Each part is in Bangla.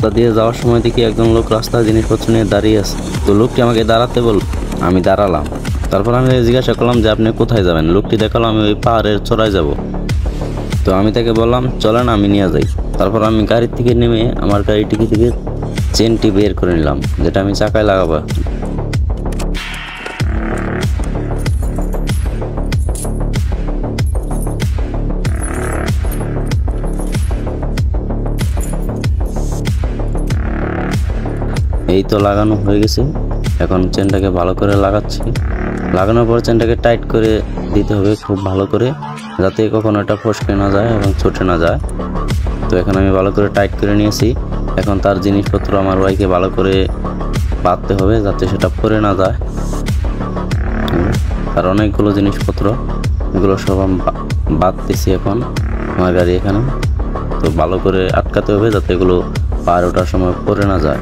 রাস্তা দিয়ে যাওয়ার সময় দেখি একজন লোক রাস্তায় জিনিসপত্র নিয়ে দাঁড়িয়ে আছে। তো লোকটি আমাকে দাঁড়াতে বলল, আমি দাঁড়ালাম। তারপর আমি জিজ্ঞাসা করলাম যে আপনি কোথায় যাবেন। লোকটি দেখালো আমি ওই পাহাড়ের চূড়ায় যাব। তো আমি তাকে বললাম চলেন আমি নিয়ে যাই। তারপর আমি গাড়ির থেকে নেমে আমার গাড়ির থেকে চেনটি বের করে নিলাম, যেটা আমি চাকায় লাগাবো। এই তো লাগানো হয়ে গেছে। এখন চেনটাকে ভালো করে লাগাচ্ছি। লাগানোর পর চেনটাকে টাইট করে দিতে হবে খুব ভালো করে, যাতে কখনো এটা ফসকে না যায় এবং ছুটে না যায়। তো এখন আমি ভালো করে টাইট করে নিয়েছি। এখন তার জিনিসপত্র আমার বাইকে ভালো করে বাঁধতে হবে, যাতে সেটা পড়ে না যায়। আর অনেকগুলো জিনিসপত্র, এগুলো সব আমি বাঁধতেছি এখন আমার গাড়ি এখানে। তো ভালো করে আটকাতে হবে যাতে এগুলো পার ওঠার সময় পড়ে না যায়।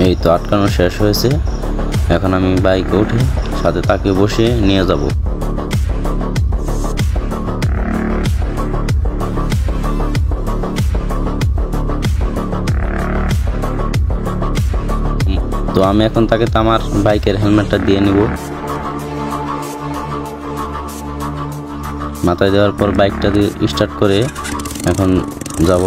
এই তো আটকানো শেষ হয়েছে। এখন আমি বাইকে উঠে সাথে তাকে বসিয়ে নিয়ে যাব। তো আমি এখন তাকে আমার বাইকের হেলমেটটা দিয়ে নিব। মাথায় দেওয়ার পর বাইকটা দিয়ে স্টার্ট করে এখন যাব।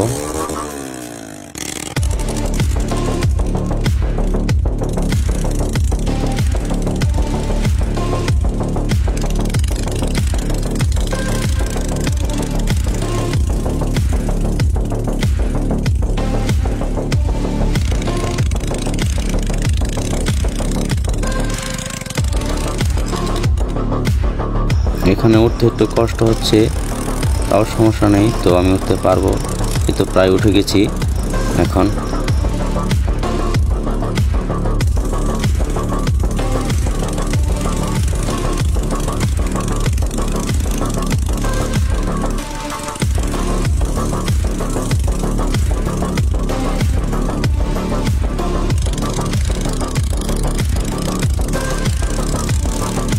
এখানে উঠতে একটু কষ্ট হচ্ছে, তাও সমস্যা নেই, তো আমি উঠতে পারবো। এই তো প্রায় উঠে গেছি এখন।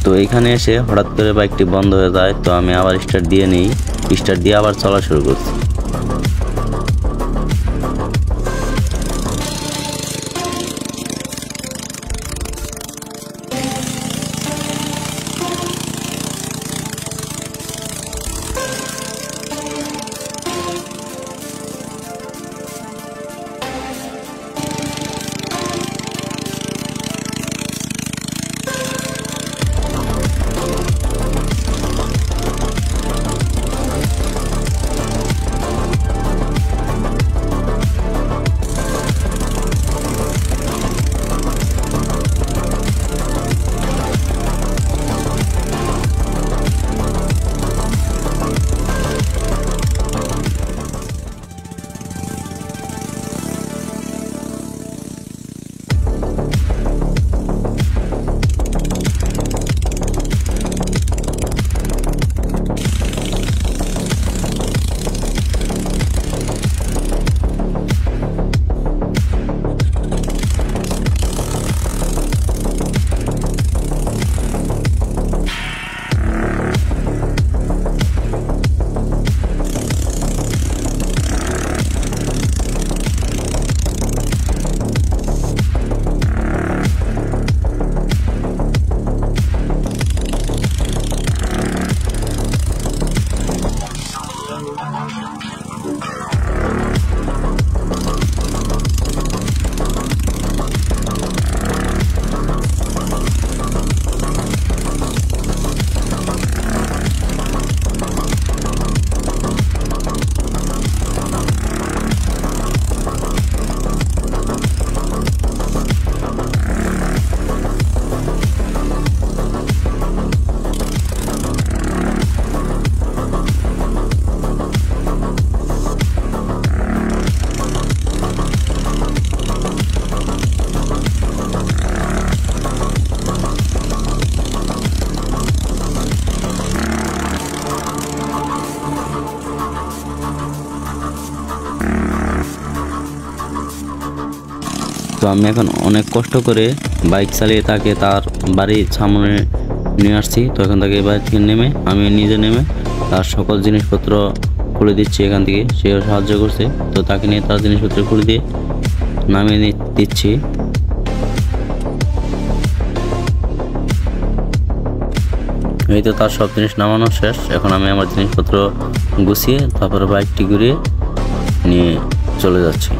তো এইখানে এসে হঠাৎ করে বাইকটি বন্ধ হয়ে যায়। তো আমি আবার স্টার্ট দিয়ে নিই, স্টার্ট দিয়ে আবার চলা শুরু করছি। তো আমি এখন অনেক কষ্ট করে বাইক চালিয়ে তাকে তার বাড়ির সামনে নিয়ে আসছি। তো এখন তাকে বাড়ি থেকে নেমে আমি নিজে নেমে তার সকল জিনিসপত্র খুলে দিচ্ছি এখান থেকে, সেও সাহায্য করছে। তো তাকে নিয়ে তার জিনিসপত্র খুলে দিয়ে নামিয়ে দিচ্ছি। এই তো তার সব জিনিস নামানো শেষ। এখন আমি আমার জিনিসপত্র গুছিয়ে তারপরে বাইকটি ঘুরিয়ে নিয়ে চলে যাচ্ছি।